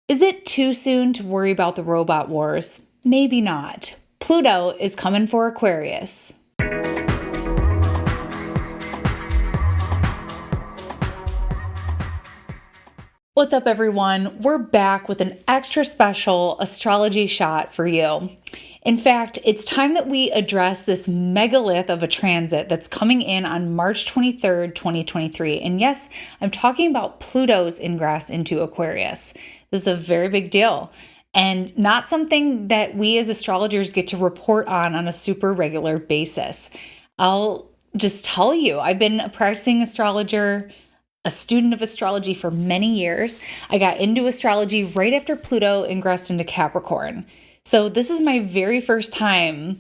Is it too soon to worry about the robot wars? Maybe not. Pluto is coming for Aquarius. What's up, everyone? We're back with an extra special astrology shot for you. In fact, it's time that we address this megalith of a transit that's coming in on March 23rd, 2023. And yes, I'm talking about Pluto's ingress into Aquarius. This is a very big deal and not something that we as astrologers get to report on a super regular basis. I'll just tell you, I've been a practicing astrologer, a student of astrology for many years. I got into astrology right after Pluto ingressed into Capricorn. So this is my very first time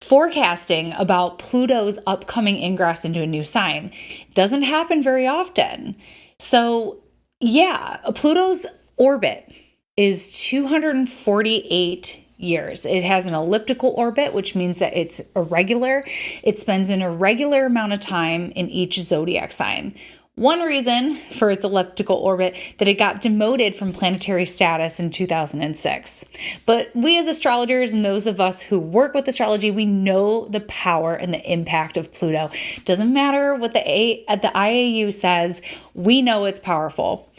forecasting about Pluto's upcoming ingress into a new sign. It doesn't happen very often. So yeah, Pluto's orbit is 248 years. It has an elliptical orbit, which means that it's irregular. It spends an irregular amount of time in each zodiac sign. One reason for its elliptical orbit that it got demoted from planetary status in 2006. But we as astrologers and those of us who work with astrology, we know the power and the impact of Pluto. Doesn't matter what the IAU says, we know it's powerful.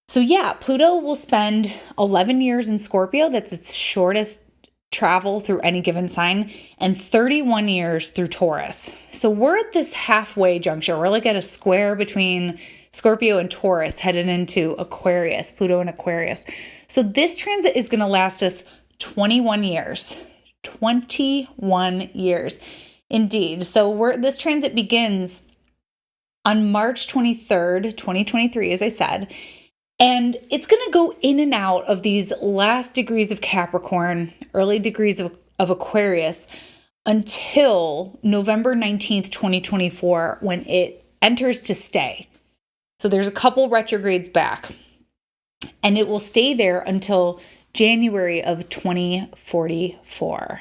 So yeah, Pluto will spend 11 years in Scorpio. That's its shortest travel through any given sign, and 31 years through Taurus. So we're at this halfway juncture. We're like at a square between Scorpio and Taurus headed into Aquarius, Pluto and Aquarius. So this transit is going to last us 21 years. 21 years. Indeed. So this transit begins on March 23rd, 2023, as I said. And it's going to go in and out of these last degrees of Capricorn, early degrees of Aquarius, until November 19th, 2024, when it enters to stay. So there's a couple retrogrades back. And it will stay there until January of 2044.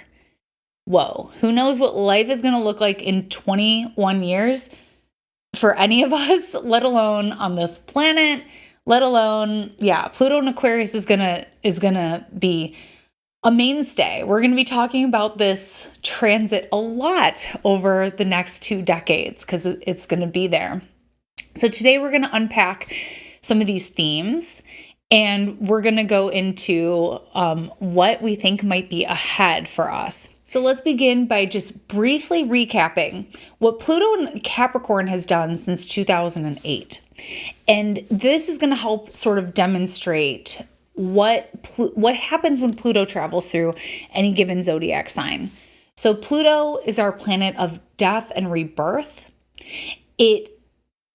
Whoa, who knows what life is going to look like in 21 years for any of us, let alone on this planet. Let alone, Pluto and Aquarius is gonna be a mainstay. We're gonna be talking about this transit a lot over the next 2 decades because it's gonna be there. So today we're gonna unpack some of these themes, and we're gonna go into what we think might be ahead for us. So let's begin by just briefly recapping what Pluto and Capricorn has done since 2008. And this is going to help sort of demonstrate what happens when Pluto travels through any given zodiac sign. So Pluto is our planet of death and rebirth. It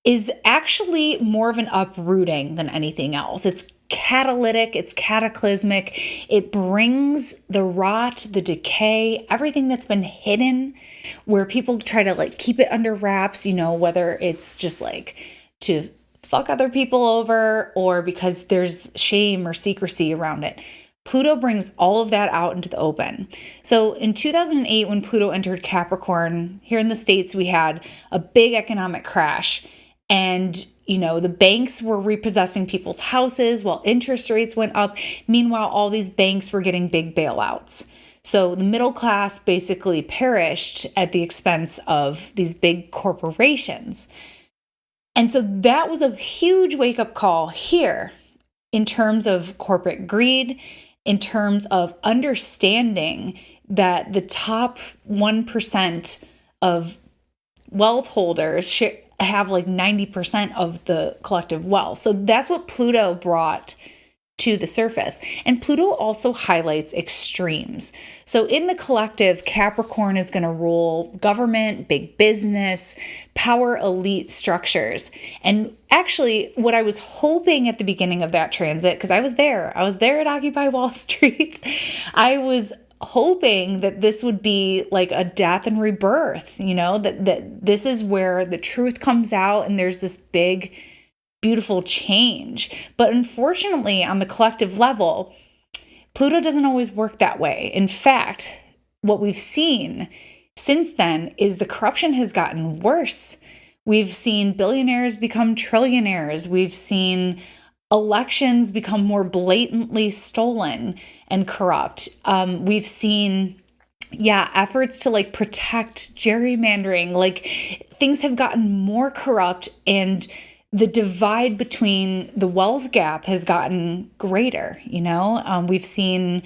is actually more of an uprooting than anything else. It's catalytic, it's cataclysmic. It brings the rot, the decay, everything that's been hidden, where people try to keep it under wraps, whether it's just to fuck other people over or because there's shame or secrecy around it. Pluto brings all of that out into the open. So in 2008, when Pluto entered Capricorn, here in the States, we had a big economic crash. And, the banks were repossessing people's houses while interest rates went up. Meanwhile, all these banks were getting big bailouts. So the middle class basically perished at the expense of these big corporations. And so that was a huge wake-up call here in terms of corporate greed, in terms of understanding that the top 1% of wealth holders have 90% of the collective wealth. So that's what Pluto brought to the surface. And Pluto also highlights extremes. So in the collective, Capricorn is going to rule government, big business, power elite structures. And actually, what I was hoping at the beginning of that transit, because I was there at Occupy Wall Street, I was hoping that this would be a death and rebirth, that this is where the truth comes out and there's this big, beautiful change. But unfortunately, on the collective level, Pluto doesn't always work that way. In fact, what we've seen since then is the corruption has gotten worse. We've seen billionaires become trillionaires. We've seen elections become more blatantly stolen and corrupt. We've seen, efforts to like protect gerrymandering. Like things have gotten more corrupt, and the divide between the wealth gap has gotten greater. We've seen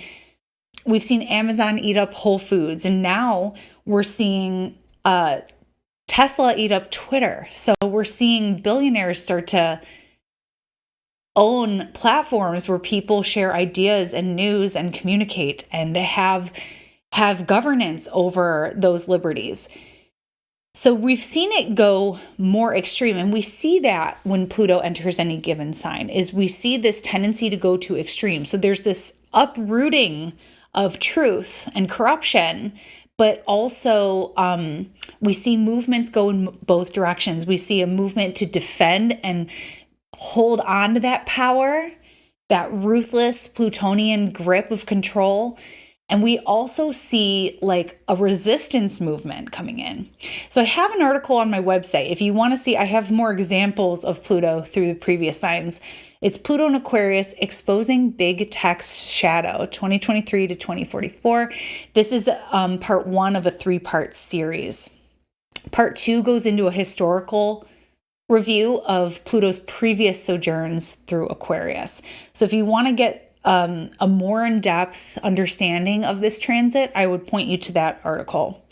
Amazon eat up Whole Foods, and now we're seeing Tesla eat up Twitter. So we're seeing billionaires start to own platforms where people share ideas and news and communicate and have governance over those liberties. So we've seen it go more extreme, and we see that when Pluto enters any given sign, is we see this tendency to go to extreme. So there's this uprooting of truth and corruption, but also we see movements go in both directions. We see a movement to defend and hold on to that power, that ruthless Plutonian grip of control. And we also see like a resistance movement coming in. So I have an article on my website. If you want to see, I have more examples of Pluto through the previous signs. It's Pluto and Aquarius Exposing Big Tech's Shadow, 2023 to 2044. This is part 1 of a 3-part series. Part 2 goes into a historical review of Pluto's previous sojourns through Aquarius. So if you want to get a more in-depth understanding of this transit, I would point you to that article.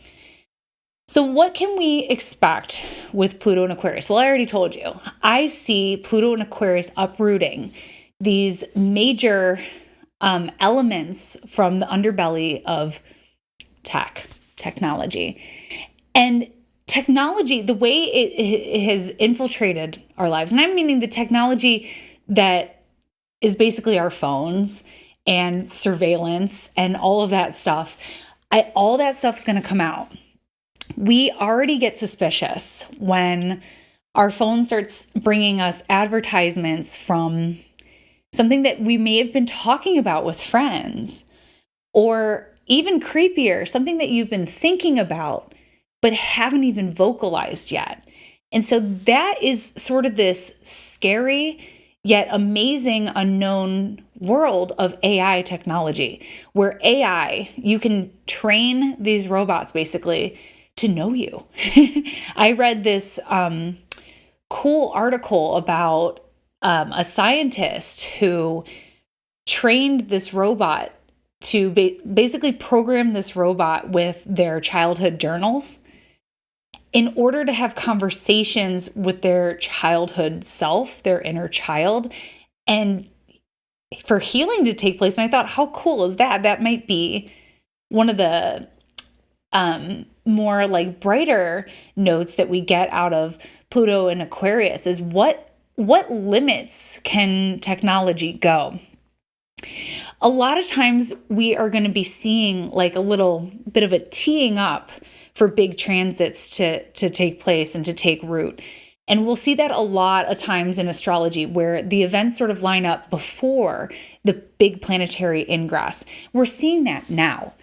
So what can we expect with Pluto and Aquarius? Well, I already told you. I see Pluto and Aquarius uprooting these major elements from the underbelly of technology. And technology, the way it has infiltrated our lives, and I'm meaning the technology that is basically our phones and surveillance and all of that stuff. All that stuff's going to come out. We already get suspicious when our phone starts bringing us advertisements from something that we may have been talking about with friends, or even creepier, something that you've been thinking about but haven't even vocalized yet. And so that is sort of this scary yet amazing unknown world of AI technology, where AI, you can train these robots basically to know you. I read this cool article about a scientist who trained this robot to basically program this robot with their childhood journals in order to have conversations with their childhood self, their inner child, and for healing to take place. And I thought, how cool is that? That might be one of the more like brighter notes that we get out of Pluto and Aquarius is what limits can technology go? A lot of times we are going to be seeing like a little bit of a teeing up for big transits to take place and to take root. And we'll see that a lot of times in astrology, where the events sort of line up before the big planetary ingress. We're seeing that now.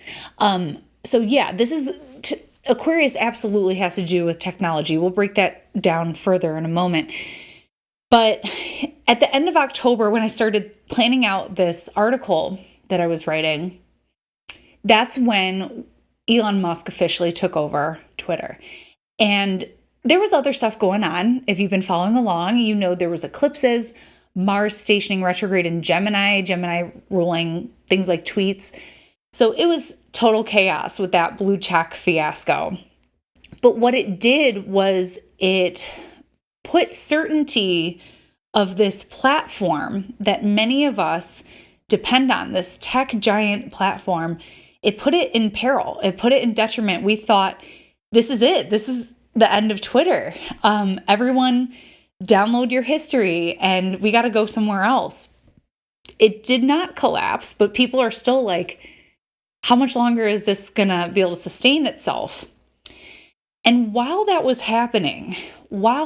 Aquarius absolutely has to do with technology. We'll break that down further in a moment. But at the end of October, when I started planning out this article that I was writing, that's when Elon Musk officially took over Twitter. And there was other stuff going on. If you've been following along, you know there was eclipses, Mars stationing retrograde in Gemini ruling things like tweets. So it was total chaos with that blue check fiasco. But what it did was it put certainty of this platform that many of us depend on, this tech giant platform. It put it in peril. It put it in detriment. We thought, this is it. This is the end of Twitter. Everyone download your history and we got to go somewhere else. It did not collapse, but people are still like, how much longer is this going to be able to sustain itself? And while that was happening, I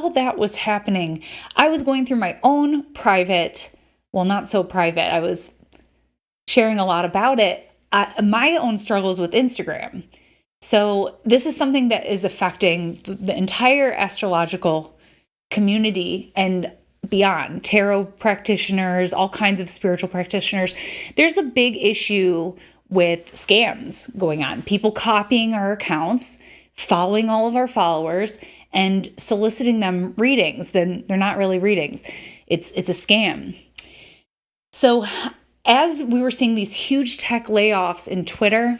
was going through my own private, well, not so private, I was sharing a lot about it, my own struggles with Instagram. So this is something that is affecting the entire astrological community, and beyond tarot practitioners, all kinds of spiritual practitioners. There's a big issue with scams going on. People copying our accounts, following all of our followers, and soliciting them readings. Then they're not really readings. It's a scam. So as we were seeing these huge tech layoffs in Twitter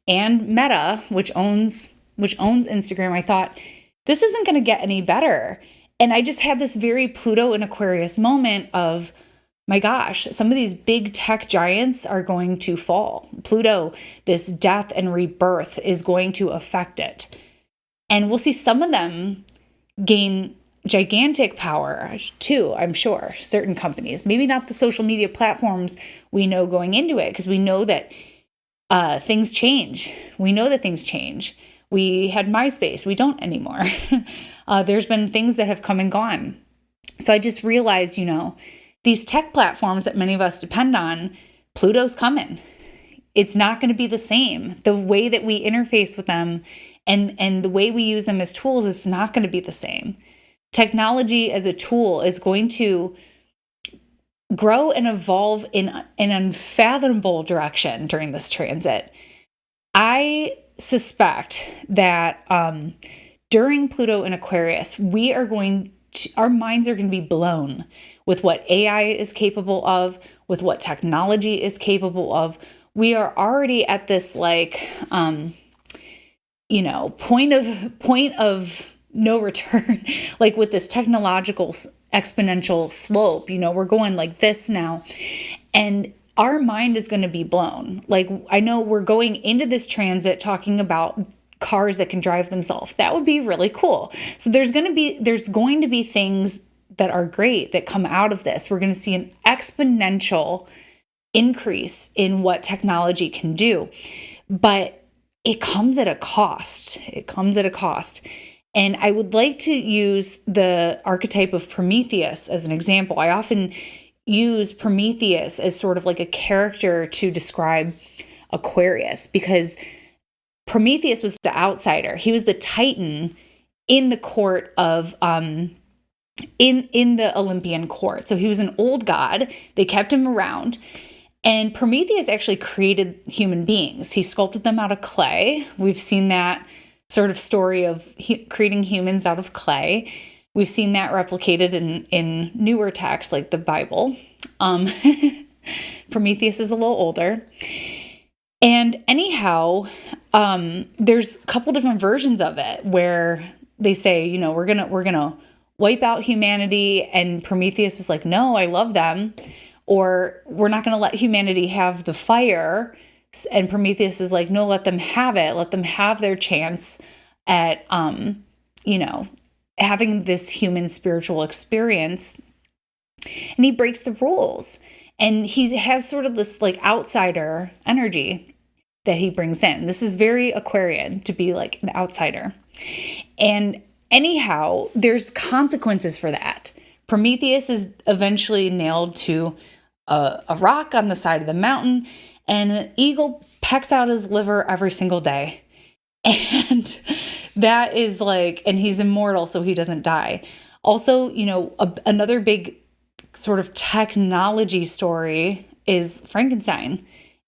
and Meta, which owns Instagram, I thought, this isn't going to get any better. And I just had this very Pluto and Aquarius moment of, my gosh, some of these big tech giants are going to fall. Pluto, this death and rebirth, is going to affect it. And we'll see some of them gain gigantic power too, I'm sure, certain companies. Maybe not the social media platforms we know going into it, because we know that things change. We know that things change. We had MySpace. We don't anymore. There's been things that have come and gone. So I just realized, these tech platforms that many of us depend on, Pluto's coming. It's not going to be the same. The way that we interface with them and the way we use them as tools is not going to be the same. Technology as a tool is going to grow and evolve in an unfathomable direction during this transit. I suspect that during Pluto and Aquarius, our minds are going to be blown with what AI is capable of, with what technology is capable of. We are already at this point of no return, like with this technological exponential slope. We're going like this now, and our mind is going to be blown. Like, I know we're going into this transit talking about cars that can drive themselves. That would be really cool. So there's going to be things that are great that come out of this. We're going to see an exponential increase in what technology can do, but it comes at a cost. And I would like to use the archetype of Prometheus as an example. I often use Prometheus as sort of like a character to describe Aquarius, because Prometheus was the outsider. He was the Titan in the court of in the Olympian court. So he was an old god. They kept him around. And Prometheus actually created human beings. He sculpted them out of clay. We've seen that sort of story of creating humans out of clay. We've seen that replicated in newer texts like the Bible. Prometheus is a little older. And anyhow, there's a couple different versions of it where they say, we're gonna wipe out humanity, and Prometheus is like, no, I love them. Or we're not going to let humanity have the fire. And Prometheus is like, no, let them have it. Let them have their chance at, having this human spiritual experience. And he breaks the rules. And he has sort of this like outsider energy that he brings in. This is very Aquarian, to be like an outsider. And anyhow, there's consequences for that. Prometheus is eventually nailed to a rock on the side of the mountain, and an eagle pecks out his liver every single day. And that is and he's immortal, so he doesn't die. Also, another big sort of technology story is Frankenstein.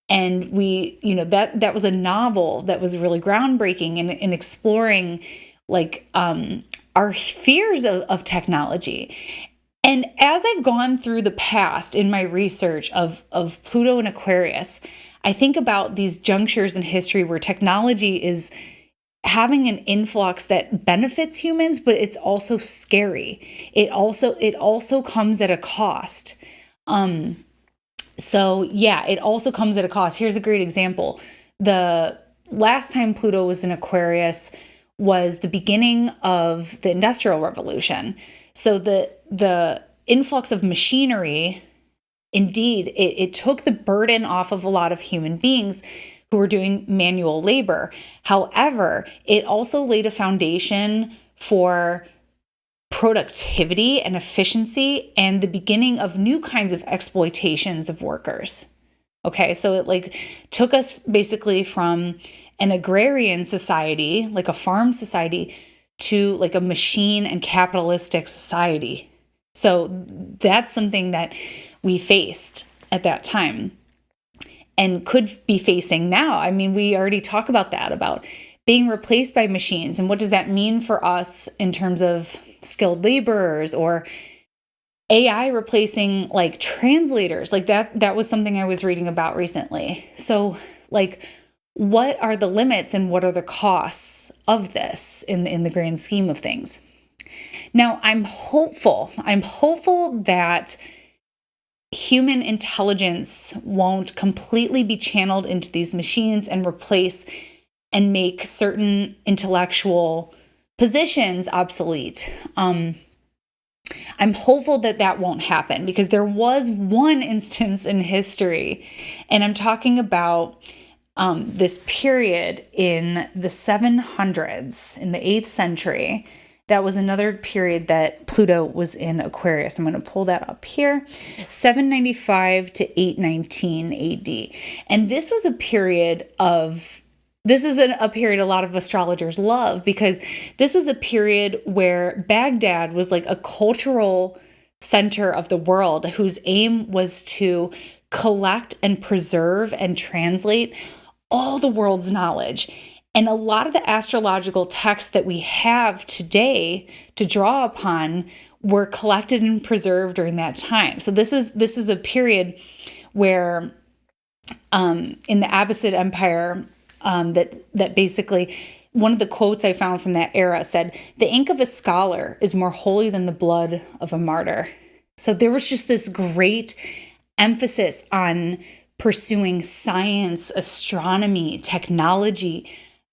And that was a novel that was really groundbreaking in exploring our fears of technology. And as I've gone through the past in my research of Pluto and Aquarius, I think about these junctures in history where technology is having an influx that benefits humans, but it's also scary. It also comes at a cost. It also comes at a cost. Here's a great example. The last time Pluto was in Aquarius was the beginning of the Industrial Revolution. So the influx of machinery, indeed, it took the burden off of a lot of human beings who were doing manual labor. However, it also laid a foundation for productivity and efficiency and the beginning of new kinds of exploitations of workers. Okay, so it took us basically from an agrarian society, like a farm society, to a machine and capitalistic society. So that's something that we faced at that time and could be facing now. I mean, we already talk about that, about being replaced by machines. And what does that mean for us in terms of skilled laborers, or AI replacing like translators? Like that was something I was reading about recently. So like, what are the limits and what are the costs of this in the grand scheme of things? Now, I'm hopeful that human intelligence won't completely be channeled into these machines and replace and make certain intellectual positions obsolete. I'm hopeful that that won't happen, because there was one instance in history, and I'm talking about this period in the 700s, in the 8th century. That was another period that Pluto was in Aquarius. I'm going to pull that up here. 795 to 819 AD. And this was a period of, this is a period a lot of astrologers love, because this was a period where Baghdad was like a cultural center of the world, whose aim was to collect and preserve and translate all the world's knowledge. And a lot of the astrological texts that we have today to draw upon were collected and preserved during that time. So this is a period where in the Abbasid Empire, that basically, one of the quotes I found from that era said, "The ink of a scholar is more holy than the blood of a martyr." So there was just this great emphasis on pursuing science, astronomy, technology,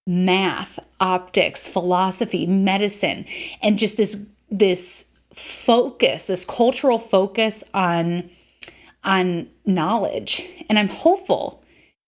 math, optics, philosophy, medicine, and just this focus, this cultural focus on knowledge. And I'm hopeful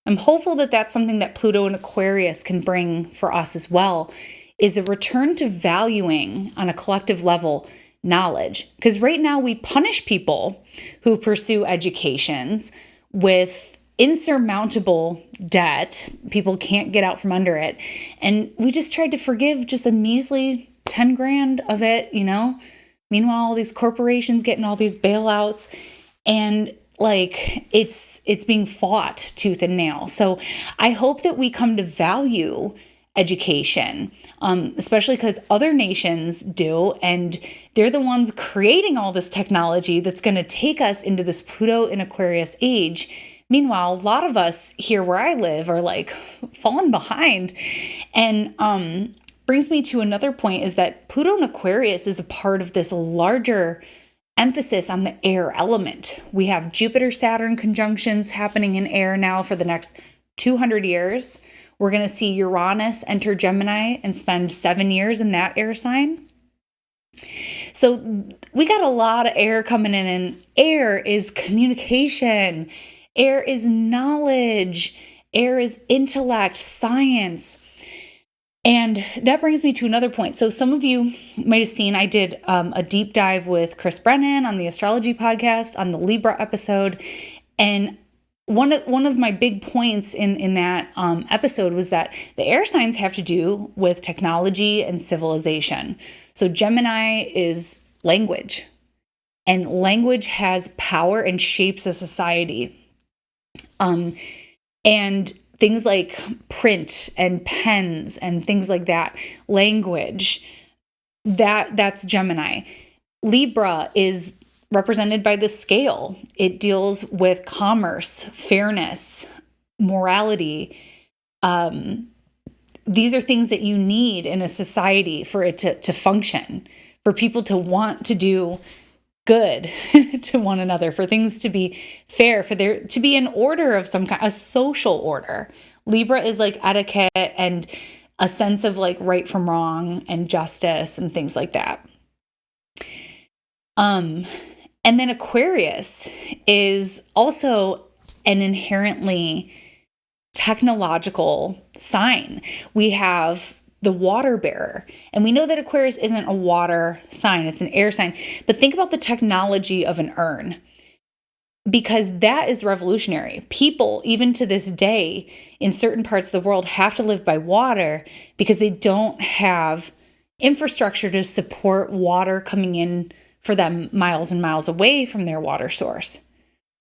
that that's something that Pluto and Aquarius can bring for us as well, is a return to valuing on a collective level knowledge. Because right now we punish people who pursue educations with insurmountable debt. People can't get out from under it. And we just tried to forgive just a measly 10 grand of it, Meanwhile, all these corporations getting all these bailouts, and like it's being fought tooth and nail. So I hope that we come to value education, especially because other nations do, and they're the ones creating all this technology that's going to take us into this Pluto and Aquarius age. Meanwhile, a lot of us here where I live are like falling behind. And brings me to another point, is that Pluto and Aquarius is a part of this larger emphasis on the air element. We have Jupiter-Saturn conjunctions happening in air now for the next 200 years. We're going to see Uranus enter Gemini and spend 7 years in that air sign. So we got a lot of air coming in, and air is communication. Air is knowledge. Air is intellect, science. And that brings me to another point. So some of you might have seen I did a deep dive with Chris Brennan on the astrology podcast, on the Libra episode. And one of my big points in that episode was that the air signs have to do with technology and civilization. So Gemini is language, and language has power and shapes a society. And things like print and pens and things like that, language, that's Gemini. Libra is represented by the scale. It deals with commerce, fairness, morality. These are things that you need in a society for it to function, for people to want to do good to one another, for things to be fair, for there to be an order of some kind, a social order. Libra is like etiquette and a sense of like right from wrong and justice and things like that. And then Aquarius is also an inherently technological sign. We have the water bearer, and we know that Aquarius isn't a water sign, it's an air sign. But think about the technology of an urn, because that is revolutionary. People, even to this day, in certain parts of the world, have to live by water because they don't have infrastructure to support water coming in for them miles and miles away from their water source.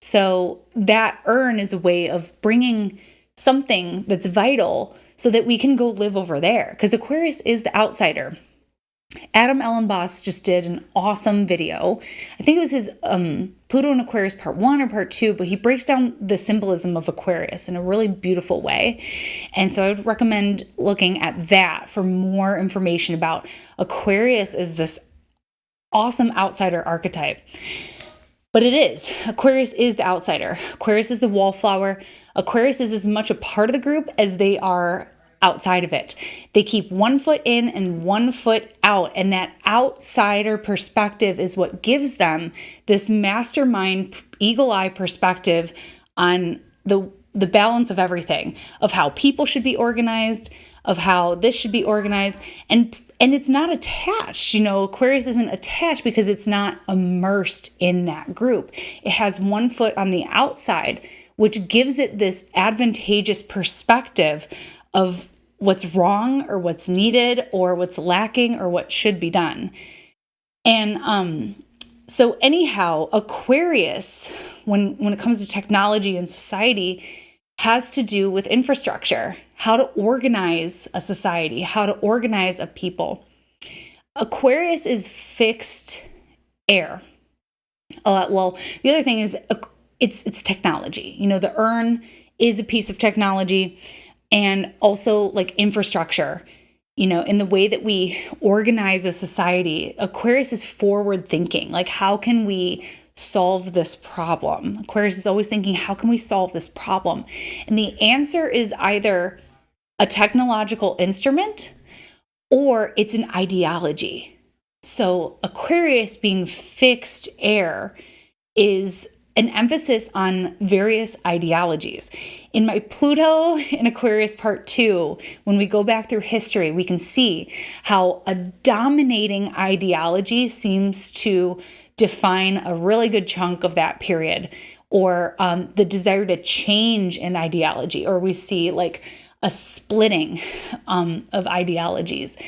So that urn is a way of bringing something that's vital so that we can go live over there, because Aquarius is the outsider. Adam Ellenboss just did an awesome video. I think it was his Pluto and Aquarius part 1 or part 2, but he breaks down the symbolism of Aquarius in a really beautiful way. And so I would recommend looking at that for more information about Aquarius as this awesome outsider archetype. But it is. Aquarius is the outsider. Aquarius is the wallflower. Aquarius is as much a part of the group as they are outside of it. They keep one foot in and one foot out. And that outsider perspective is what gives them this mastermind, eagle eye perspective on the balance of everything, of how people should be organized, of how this should be organized. And it's not attached. Aquarius isn't attached because it's not immersed in that group. It has one foot on the outside, which gives it this advantageous perspective of what's wrong or what's needed or what's lacking or what should be done. And so anyhow, Aquarius, when it comes to technology and society, has to do with infrastructure, how to organize a society, how to organize a people. Aquarius is fixed air. Well, the other thing is it's technology. The urn is a piece of technology, and also like infrastructure, in the way that we organize a society. Aquarius is forward thinking. Like, how can we solve this problem? Aquarius is always thinking, how can we solve this problem? And the answer is either a technological instrument or it's an ideology. So Aquarius, being fixed air, is an emphasis on various ideologies. In my Pluto in Aquarius part 2, when we go back through history, we can see how a dominating ideology seems to define a really good chunk of that period, or the desire to change an ideology, or we see like a splitting of ideologies,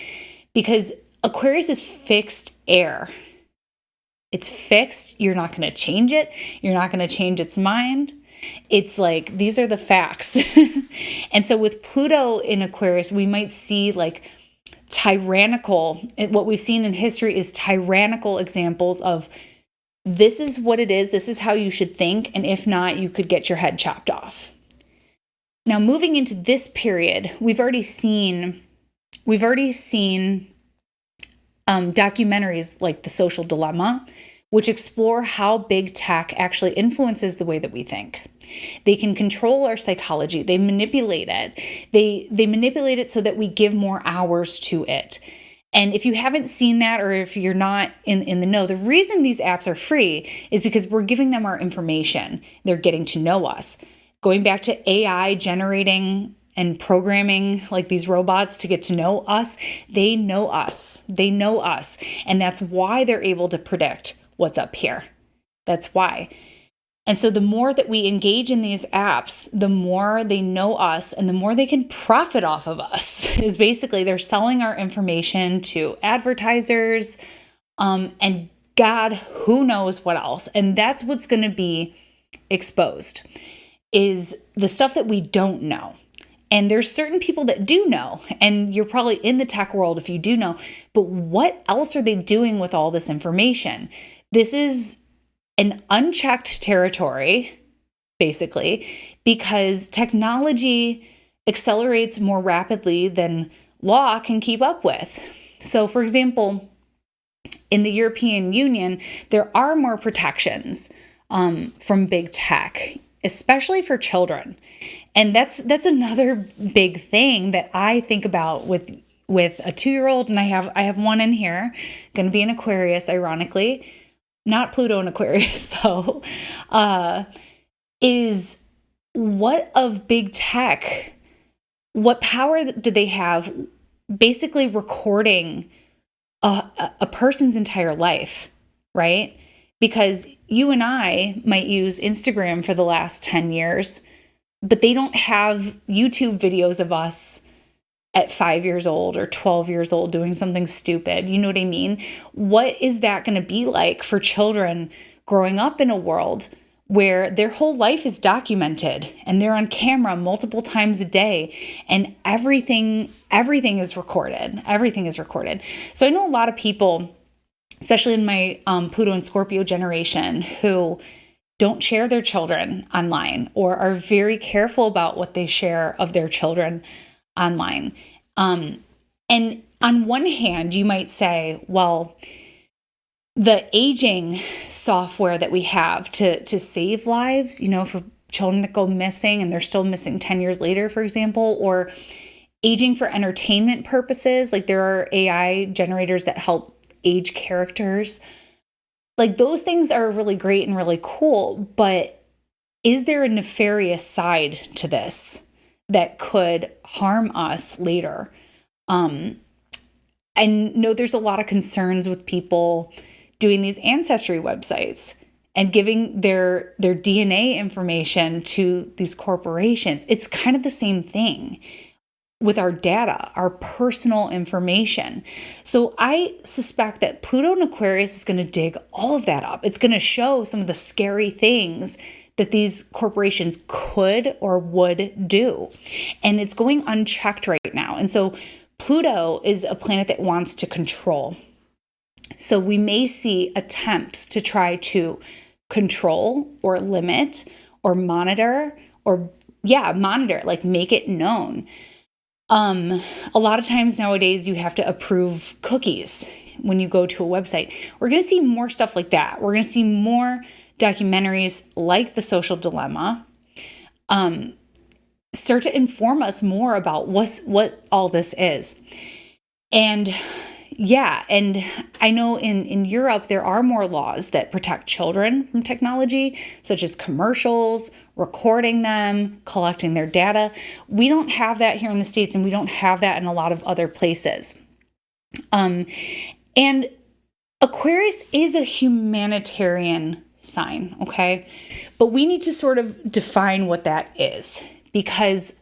because Aquarius is fixed air. It's fixed. You're not going to change it. You're not going to change its mind. It's like, these are the facts. And so with Pluto in Aquarius, we might see like tyrannical, what we've seen in history is tyrannical examples of, this is what it is. This is how you should think. And if not, you could get your head chopped off. Now, moving into this period, we've already seen documentaries like The Social Dilemma, which explore how big tech actually influences the way that we think. They can control our psychology. They manipulate it. They manipulate it so that we give more hours to it. And if you haven't seen that, or if you're not in the know, the reason these apps are free is because we're giving them our information. They're getting to know us. Going back to AI generating and programming like these robots to get to know us, they know us. They know us. And that's why they're able to predict what's up here. That's why. And so the more that we engage in these apps, the more they know us and the more they can profit off of us. Is basically they're selling our information to advertisers, and God, who knows what else. And that's what's going to be exposed, is the stuff that we don't know. And there's certain people that do know, and you're probably in the tech world if you do know, but what else are they doing with all this information? This is an unchecked territory, basically, because technology accelerates more rapidly than law can keep up with. So, for example, in the European Union, there are more protections from big tech, especially for children. And that's another big thing that I think about with a 2-year-old, and I have one in here, going to be an Aquarius, ironically, not Pluto and Aquarius though, is what of big tech, what power do they have basically recording a person's entire life, right? Because you and I might use Instagram for the last 10 years, but they don't have YouTube videos of us at 5 years old or 12 years old doing something stupid. You know what I mean? What is that going to be like for children growing up in a world where their whole life is documented and they're on camera multiple times a day and everything is recorded. Everything is recorded. So I know a lot of people, especially in my Pluto and Scorpio generation, who don't share their children online or are very careful about what they share of their children online. And on one hand, you might say, well, the aging software that we have to save lives, for children that go missing and they're still missing 10 years later, for example, or aging for entertainment purposes, like there are AI generators that help age characters. Like those things are really great and really cool, but is there a nefarious side to this that could harm us later? I know there's a lot of concerns with people doing these ancestry websites and giving their DNA information to these corporations. It's kind of the same thing with our data, our personal information. So I suspect that Pluto and Aquarius is going to dig all of that up. It's going to show some of the scary things that these corporations could or would do. And it's going unchecked right now. And so Pluto is a planet that wants to control. So we may see attempts to try to control or limit or monitor, like make it known. A lot of times nowadays you have to approve cookies when you go to a website. We're going to see more stuff like that. We're going to see more documentaries like The Social Dilemma start to inform us more about what all this is. And I know in Europe, there are more laws that protect children from technology, such as commercials, recording them, collecting their data. We don't have that here in the States, and we don't have that in a lot of other places. And Aquarius is a humanitarian sign, okay? But we need to sort of define what that is, because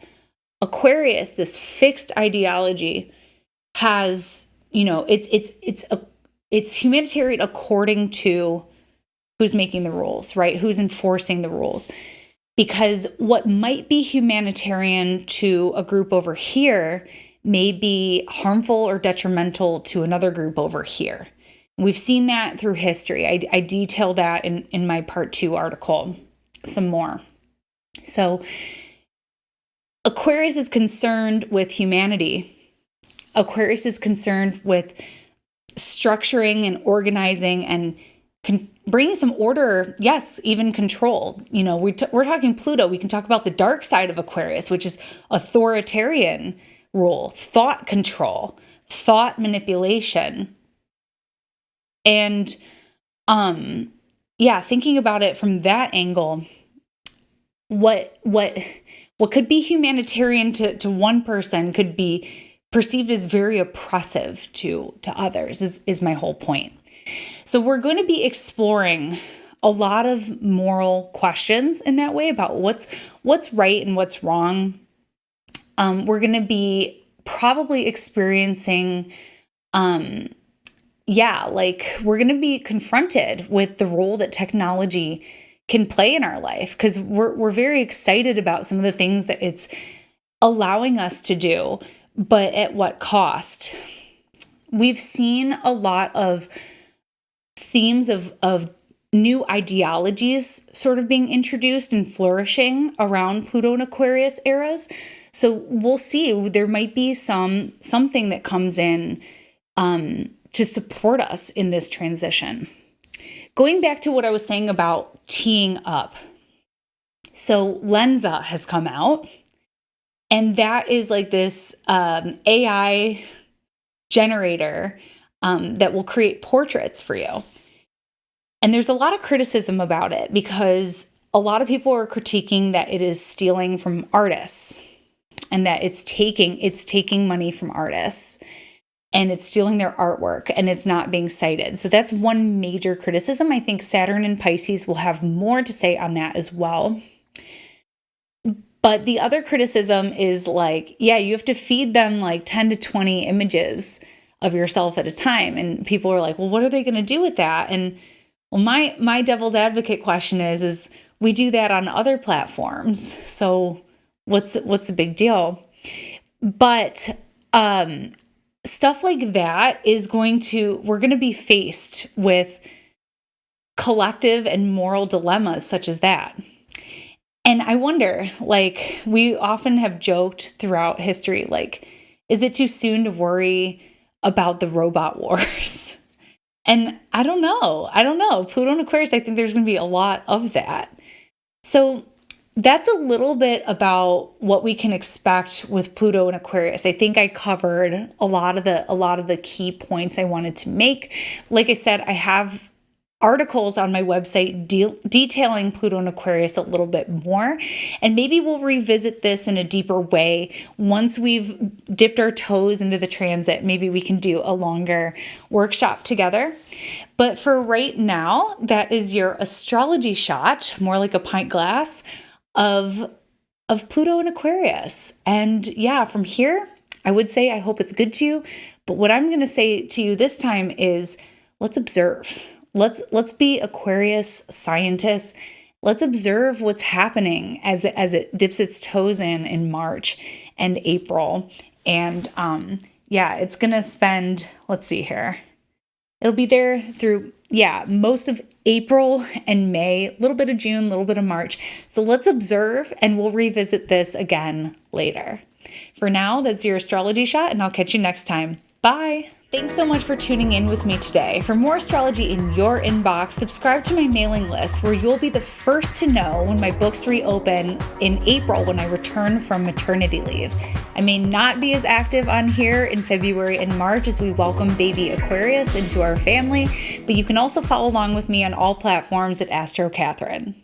Aquarius, this fixed ideology, has, it's humanitarian according to who's making the rules, right? Who's enforcing the rules. Because what might be humanitarian to a group over here may be harmful or detrimental to another group over here. We've seen that through history. I detail that in my part 2 article some more. So Aquarius is concerned with humanity. Aquarius is concerned with structuring and organizing and bringing some order, yes, even control. We're talking Pluto. We can talk about the dark side of Aquarius, which is authoritarian rule, thought control, thought manipulation. And thinking about it from that angle, what could be humanitarian to one person could be perceived as very oppressive to others is my whole point. So we're going to be exploring a lot of moral questions in that way about what's right and what's wrong. We're going to be probably experiencing, we're going to be confronted with the role that technology can play in our life, because we're very excited about some of the things that it's allowing us to do, but at what cost? We've seen a lot of themes of new ideologies sort of being introduced and flourishing around Pluto and Aquarius eras. So we'll see. There might be something that comes in to support us in this transition. Going back to what I was saying about teeing up. So Lensa has come out, and that is like this AI generator that will create portraits for you. And there's a lot of criticism about it because a lot of people are critiquing that it is stealing from artists and that it's taking money from artists and it's stealing their artwork and it's not being cited. So that's one major criticism. I think Saturn and Pisces will have more to say on that as well. But the other criticism is like, yeah, you have to feed them like 10 to 20 images of yourself at a time. And people are like, well, what are they going to do with that? And well, my devil's advocate question is we do that on other platforms. So what's the big deal? But stuff like that we're going to be faced with collective and moral dilemmas such as that. And I wonder, like, we often have joked throughout history, like, is it too soon to worry about the robot wars? And I don't know. Pluto and Aquarius, I think there's going to be a lot of that. So that's a little bit about what we can expect with Pluto and Aquarius. I think I covered a lot of the key points I wanted to make. Like I said, I have articles on my website detailing Pluto and Aquarius a little bit more. And maybe we'll revisit this in a deeper way. Once we've dipped our toes into the transit, maybe we can do a longer workshop together. But for right now, that is your astrology shot, more like a pint glass of Pluto and Aquarius. And yeah, from here, I would say I hope it's good to you. But what I'm going to say to you this time is let's observe. Let's be Aquarius scientists. Let's observe what's happening as it dips its toes in March and April. And it's going to spend, let's see here. It'll be there through, most of April and May, a little bit of June, a little bit of March. So let's observe, and we'll revisit this again later. For now, that's your astrology shot, and I'll catch you next time. Bye. Thanks so much for tuning in with me today. For more astrology in your inbox, subscribe to my mailing list where you'll be the first to know when my books reopen in April when I return from maternity leave. I may not be as active on here in February and March as we welcome baby Aquarius into our family, but you can also follow along with me on all platforms at Astro Catherine.